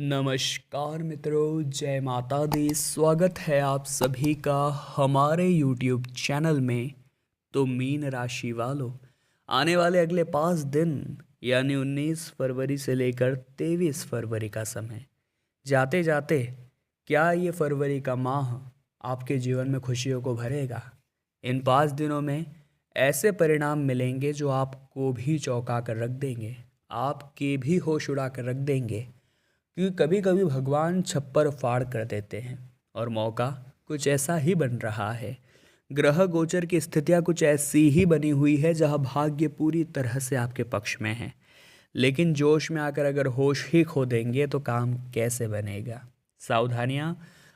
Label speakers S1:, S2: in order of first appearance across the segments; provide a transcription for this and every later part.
S1: नमस्कार मित्रों, जय माता दी। स्वागत है आप सभी का हमारे YouTube चैनल में। तो मीन राशि वालों, आने वाले अगले 5 दिन यानी 19 फरवरी से लेकर 23 फरवरी का समय, जाते जाते क्या ये फरवरी का माह आपके जीवन में खुशियों को भरेगा? इन 5 दिनों में ऐसे परिणाम मिलेंगे जो आपको भी चौंका कर रख देंगे, आपके भी होश उड़ा कर रख देंगे। क्योंकि कभी कभी भगवान छप्पर फाड़ कर देते हैं और मौका कुछ ऐसा ही बन रहा है। ग्रह गोचर की स्थितियां कुछ ऐसी ही बनी हुई है जहां भाग्य पूरी तरह से आपके पक्ष में है, लेकिन जोश में आकर अगर होश ही खो देंगे तो काम कैसे बनेगा? सावधानियां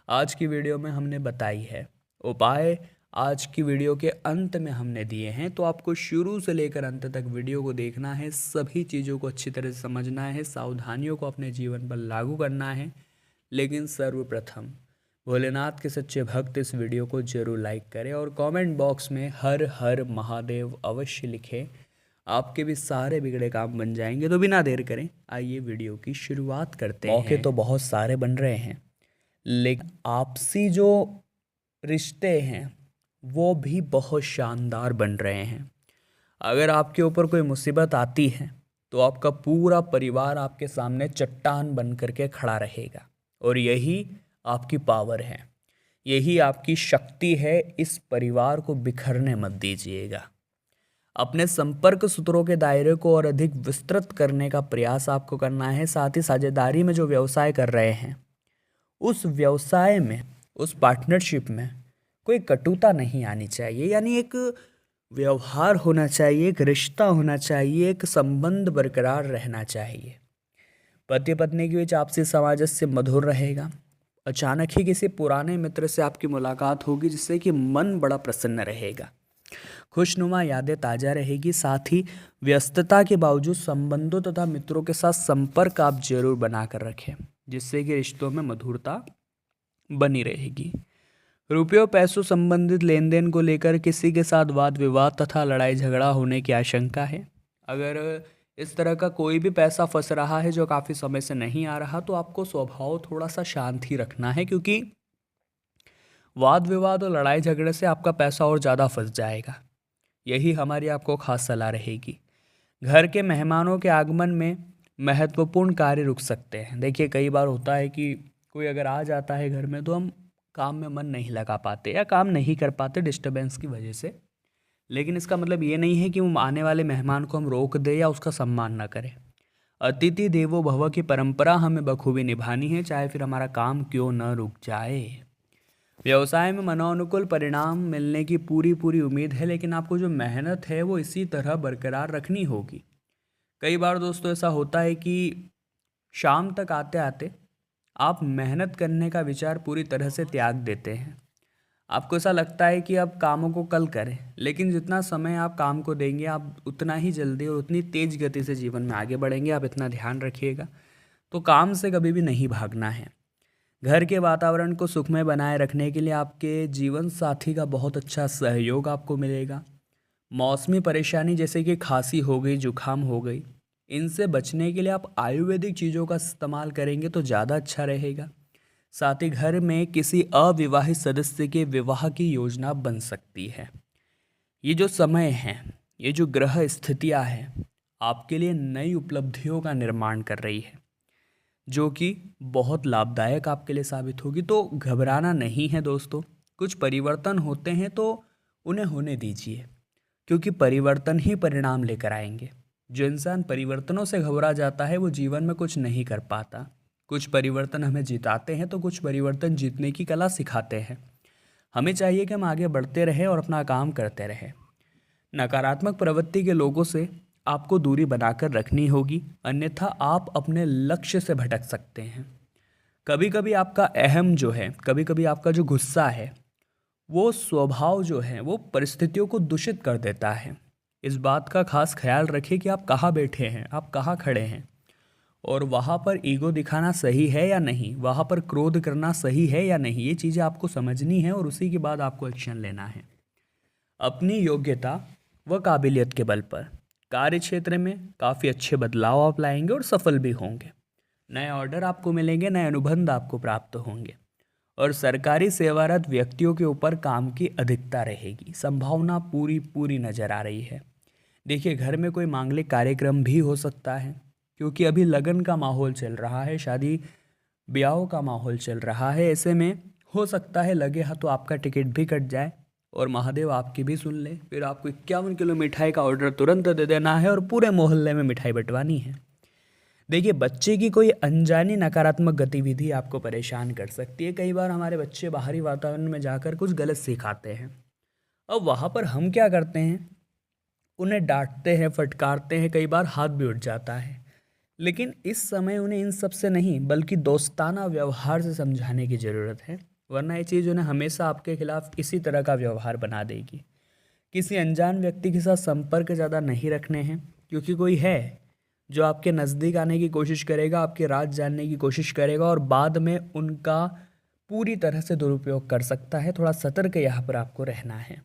S1: आज की वीडियो में हमने बताई है, उपाय आज की वीडियो के अंत में हमने दिए हैं। तो आपको शुरू से लेकर अंत तक वीडियो को देखना है, सभी चीज़ों को अच्छी तरह से समझना है, सावधानियों को अपने जीवन पर लागू करना है। लेकिन सर्वप्रथम भोलेनाथ के सच्चे भक्त इस वीडियो को जरूर लाइक करें और कमेंट बॉक्स में हर हर महादेव अवश्य लिखें। आपके भी सारे बिगड़े काम बन जाएंगे। तो बिना देर करें आइए वीडियो की शुरुआत करते हैं। मौके तो बहुत सारे बन रहे हैं, लेकिन आपसी जो रिश्ते हैं वो भी बहुत शानदार बन रहे हैं। अगर आपके ऊपर कोई मुसीबत आती है तो आपका पूरा परिवार आपके सामने चट्टान बन करके खड़ा रहेगा, और यही आपकी पावर है, यही आपकी शक्ति है। इस परिवार को बिखरने मत दीजिएगा। अपने संपर्क सूत्रों के दायरे को और अधिक विस्तृत करने का प्रयास आपको करना है। साथ ही साझेदारी में जो व्यवसाय कर रहे हैं उस व्यवसाय में, उस पार्टनरशिप में कोई कटुता नहीं आनी चाहिए, यानी एक व्यवहार होना चाहिए, एक रिश्ता होना चाहिए, एक संबंध बरकरार रहना चाहिए। पति पत्नी के बीच आपसी सामंजस्य मधुर रहेगा। अचानक ही किसी पुराने मित्र से आपकी मुलाकात होगी जिससे कि मन बड़ा प्रसन्न रहेगा, खुशनुमा यादें ताज़ा रहेगी। साथ ही व्यस्तता के बावजूद संबंधों तथा मित्रों के साथ संपर्क आप जरूर बना कर रखें, जिससे कि रिश्तों में मधुरता बनी रहेगी। रुपयों पैसों संबंधित लेन देन को लेकर किसी के साथ वाद विवाद तथा लड़ाई झगड़ा होने की आशंका है। अगर इस तरह का कोई भी पैसा फंस रहा है जो काफ़ी समय से नहीं आ रहा, तो आपको स्वभाव थोड़ा सा शांत ही रखना है, क्योंकि वाद विवाद और लड़ाई झगड़े से आपका पैसा और ज़्यादा फंस जाएगा। यही हमारी आपको खास सलाह रहेगी। घर के मेहमानों के आगमन में महत्वपूर्ण कार्य रुक सकते हैं। देखिए, कई बार होता है कि कोई अगर आ जाता है घर में तो हम काम में मन नहीं लगा पाते या काम नहीं कर पाते डिस्टरबेंस की वजह से। लेकिन इसका मतलब ये नहीं है कि हम आने वाले मेहमान को हम रोक दें या उसका सम्मान ना करें। अतिथि देवो भव की परंपरा हमें बखूबी निभानी है, चाहे फिर हमारा काम क्यों न रुक जाए। व्यवसाय में मनोनुकूल परिणाम मिलने की पूरी पूरी उम्मीद है, लेकिन आपको जो मेहनत है वो इसी तरह बरकरार रखनी होगी। कई बार दोस्तों ऐसा होता है कि शाम तक आते आते आप मेहनत करने का विचार पूरी तरह से त्याग देते हैं। आपको ऐसा लगता है कि अब कामों को कल करें, लेकिन जितना समय आप काम को देंगे आप उतना ही जल्दी और उतनी तेज गति से जीवन में आगे बढ़ेंगे। आप इतना ध्यान रखिएगा। तो काम से कभी भी नहीं भागना है। घर के वातावरण को सुखमय बनाए रखने के लिए आपके जीवन साथी का बहुत अच्छा सहयोग आपको मिलेगा। मौसमी परेशानी जैसे कि खांसी हो गई, जुकाम हो गई, इनसे बचने के लिए आप आयुर्वेदिक चीज़ों का इस्तेमाल करेंगे तो ज़्यादा अच्छा रहेगा। साथ ही घर में किसी अविवाहित सदस्य के विवाह की योजना बन सकती है। ये जो समय है, ये जो ग्रह स्थितियाँ हैं, आपके लिए नई उपलब्धियों का निर्माण कर रही है, जो कि बहुत लाभदायक आपके लिए साबित होगी। तो घबराना नहीं है दोस्तों। कुछ परिवर्तन होते हैं तो उन्हें होने दीजिए, क्योंकि परिवर्तन ही परिणाम लेकर आएंगे। जो इंसान परिवर्तनों से घबरा जाता है वो जीवन में कुछ नहीं कर पाता। कुछ परिवर्तन हमें जिताते हैं तो कुछ परिवर्तन जीतने की कला सिखाते हैं। हमें चाहिए कि हम आगे बढ़ते रहें और अपना काम करते रहें। नकारात्मक प्रवृत्ति के लोगों से आपको दूरी बनाकर रखनी होगी, अन्यथा आप अपने लक्ष्य से भटक सकते हैं। कभी कभी आपका अहम जो है, कभी कभी आपका जो गुस्सा है, वो स्वभाव जो है वो परिस्थितियों को दूषित कर देता है। इस बात का खास ख्याल रखें कि आप कहाँ बैठे हैं, आप कहाँ खड़े हैं, और वहाँ पर ईगो दिखाना सही है या नहीं, वहाँ पर क्रोध करना सही है या नहीं। ये चीज़ें आपको समझनी है और उसी के बाद आपको एक्शन लेना है। अपनी योग्यता व काबिलियत के बल पर कार्य क्षेत्र में काफ़ी अच्छे बदलाव आप लाएंगे और सफल भी होंगे। नए ऑर्डर आपको मिलेंगे, नए अनुबंध आपको प्राप्त होंगे और सरकारी सेवारत व्यक्तियों के ऊपर काम की अधिकता रहेगी। संभावना पूरी पूरी नजर आ रही है। देखिए, घर में कोई मांगलिक कार्यक्रम भी हो सकता है, क्योंकि अभी लगन का माहौल चल रहा है, शादी ब्याह का माहौल चल रहा है। ऐसे में हो सकता है लगे हाथों आपका टिकट भी कट जाए और महादेव आपकी भी सुन ले। फिर आपको 51 किलो मिठाई का ऑर्डर तुरंत दे देना है और पूरे मोहल्ले में मिठाई बंटवानी है। देखिए, बच्चे की कोई अनजानी नकारात्मक गतिविधि आपको परेशान कर सकती है। कई बार हमारे बच्चे बाहरी वातावरण में जाकर कुछ गलत सिखाते हैं। अब वहाँ पर हम क्या करते हैं, उन्हें डांटते हैं, फटकारते हैं, कई बार हाथ भी उठ जाता है। लेकिन इस समय उन्हें इन सब से नहीं बल्कि दोस्ताना व्यवहार से समझाने की ज़रूरत है, वरना ये चीज़ उन्हें हमेशा आपके खिलाफ इसी तरह का व्यवहार बना देगी। किसी अनजान व्यक्ति के साथ संपर्क ज़्यादा नहीं रखने हैं, क्योंकि कोई है जो आपके नज़दीक आने की कोशिश करेगा, आपके राज जानने की कोशिश करेगा और बाद में उनका पूरी तरह से दुरुपयोग कर सकता है। थोड़ा सतर्क यहाँ पर आपको रहना है।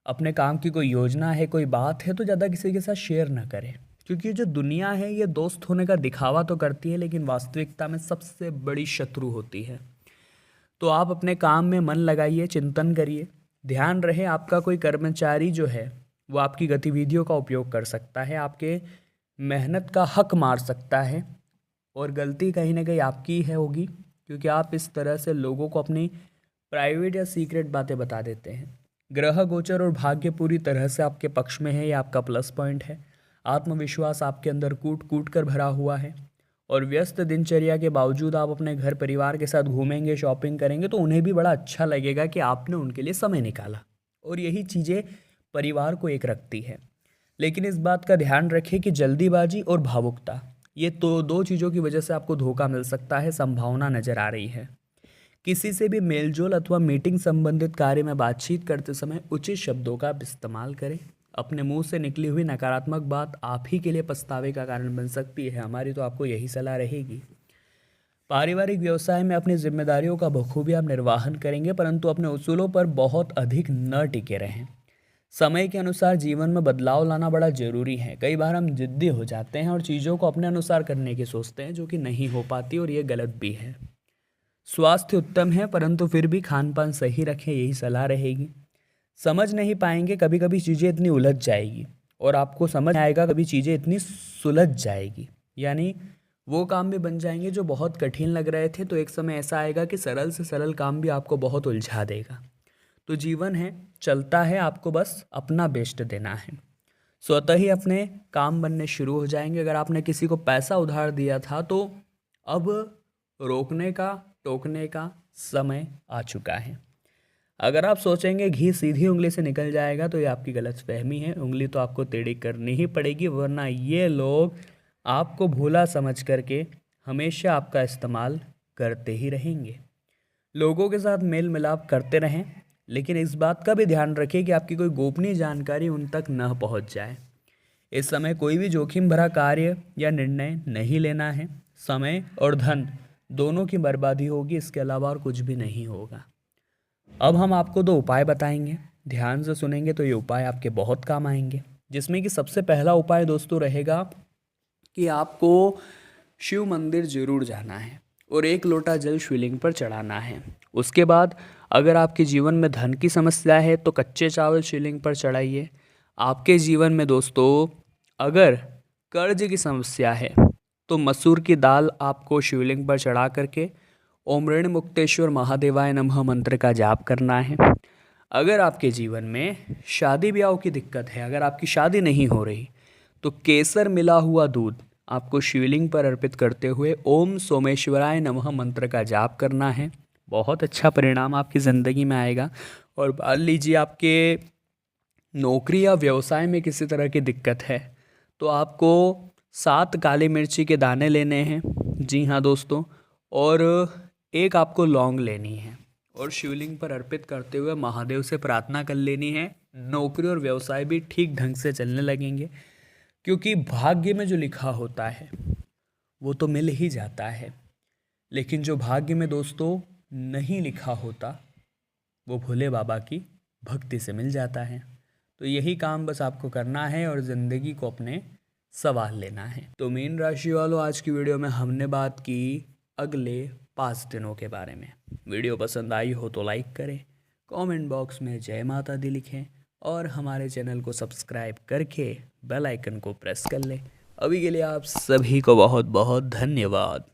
S1: अपने काम की कोई योजना है, कोई बात है, तो ज़्यादा किसी के साथ शेयर ना करें, क्योंकि जो दुनिया है ये दोस्त होने का दिखावा तो करती है, लेकिन वास्तविकता में सबसे बड़ी शत्रु होती है। तो आप अपने काम में मन लगाइए, चिंतन करिए। ध्यान रहे, आपका कोई कर्मचारी जो है वो आपकी गतिविधियों का उपयोग कर सकता है, आपके मेहनत का हक मार सकता है और गलती कहीं ना कहीं आपकी है होगी, क्योंकि आप इस तरह से लोगों को अपनी प्राइवेट या सीक्रेट बातें बता देते हैं। ग्रह गोचर और भाग्य पूरी तरह से आपके पक्ष में है, ये आपका प्लस पॉइंट है। आत्मविश्वास आपके अंदर कूट कूट कर भरा हुआ है और व्यस्त दिनचर्या के बावजूद आप अपने घर परिवार के साथ घूमेंगे, शॉपिंग करेंगे, तो उन्हें भी बड़ा अच्छा लगेगा कि आपने उनके लिए समय निकाला और यही चीज़ें परिवार को एक रखती है। लेकिन इस बात का ध्यान रखें कि जल्दीबाजी और भावुकता, ये तो दो चीज़ों की वजह से आपको धोखा मिल सकता है, संभावना नज़र आ रही है। किसी से भी मेलजोल अथवा मीटिंग संबंधित कार्य में बातचीत करते समय उचित शब्दों का इस्तेमाल करें। अपने मुंह से निकली हुई नकारात्मक बात आप ही के लिए पछतावे का कारण बन सकती है। हमारी तो आपको यही सलाह रहेगी। पारिवारिक व्यवसाय में अपनी जिम्मेदारियों का बखूबी आप निर्वाहन करेंगे, परंतु अपने उसूलों पर बहुत अधिक न टिके रहें। समय के अनुसार जीवन में बदलाव लाना बड़ा जरूरी है। कई बार हम जिद्दी हो जाते हैं और चीज़ों को अपने अनुसार करने की सोचते हैं, जो कि नहीं हो पाती और ये गलत भी है। स्वास्थ्य उत्तम है, परंतु फिर भी खान पान सही रखें, यही सलाह रहेगी। समझ नहीं पाएंगे, कभी कभी चीज़ें इतनी उलझ जाएगी और आपको समझ आएगा कभी चीज़ें इतनी सुलझ जाएगी, यानी वो काम भी बन जाएंगे जो बहुत कठिन लग रहे थे, तो एक समय ऐसा आएगा कि सरल से सरल काम भी आपको बहुत उलझा देगा। तो जीवन है, चलता है, आपको बस अपना बेस्ट देना है। स्वतः ही अपने काम बनने शुरू हो जाएंगे। अगर आपने किसी को पैसा उधार दिया था तो अब रोकने का, टोकने का समय आ चुका है। अगर आप सोचेंगे घी सीधी उंगली से निकल जाएगा, तो ये आपकी गलतफहमी है। उंगली तो आपको टेढ़ी करनी ही पड़ेगी, वरना ये लोग आपको भोला समझ करके हमेशा आपका इस्तेमाल करते ही रहेंगे। लोगों के साथ मेल मिलाप करते रहें, लेकिन इस बात का भी ध्यान रखें कि आपकी कोई गोपनीय जानकारी उन तक न पहुंच जाए। इस समय कोई भी जोखिम भरा कार्य या निर्णय नहीं लेना है। समय और धन दोनों की बर्बादी होगी, इसके अलावा और कुछ भी नहीं होगा। अब हम आपको दो उपाय बताएंगे, ध्यान से सुनेंगे तो ये उपाय आपके बहुत काम आएंगे। जिसमें कि सबसे पहला उपाय दोस्तों रहेगा कि आपको शिव मंदिर जरूर जाना है और एक लोटा जल शिवलिंग पर चढ़ाना है। उसके बाद अगर आपके जीवन में धन की समस्या है तो कच्चे चावल शिवलिंग पर चढ़ाइए। आपके जीवन में दोस्तों अगर कर्ज की समस्या है तो मसूर की दाल आपको शिवलिंग पर चढ़ा करके ओम ऋण मुक्तेश्वर महादेवाय नमः मंत्र का जाप करना है। अगर आपके जीवन में शादी ब्याह की दिक्कत है, अगर आपकी शादी नहीं हो रही, तो केसर मिला हुआ दूध आपको शिवलिंग पर अर्पित करते हुए ओम सोमेश्वराय नमः मंत्र का जाप करना है। बहुत अच्छा परिणाम आपकी ज़िंदगी में आएगा। और मान लीजिए आपके नौकरी या व्यवसाय में किसी तरह की दिक्कत है, तो आपको 7 काली मिर्ची के दाने लेने हैं, जी हाँ दोस्तों, और एक आपको लौंग लेनी है और शिवलिंग पर अर्पित करते हुए महादेव से प्रार्थना कर लेनी है। नौकरी और व्यवसाय भी ठीक ढंग से चलने लगेंगे, क्योंकि भाग्य में जो लिखा होता है वो तो मिल ही जाता है, लेकिन जो भाग्य में दोस्तों नहीं लिखा होता वो भोले बाबा की भक्ति से मिल जाता है। तो यही काम बस आपको करना है और ज़िंदगी को अपने सवाल लेना है। तो मीन राशि वालों, आज की वीडियो में हमने बात की अगले 5 दिनों के बारे में। वीडियो पसंद आई हो तो लाइक करें, कमेंट बॉक्स में जय माता दी लिखें और हमारे चैनल को सब्सक्राइब करके बेल आइकन को प्रेस कर लें। अभी के लिए आप सभी को बहुत बहुत धन्यवाद।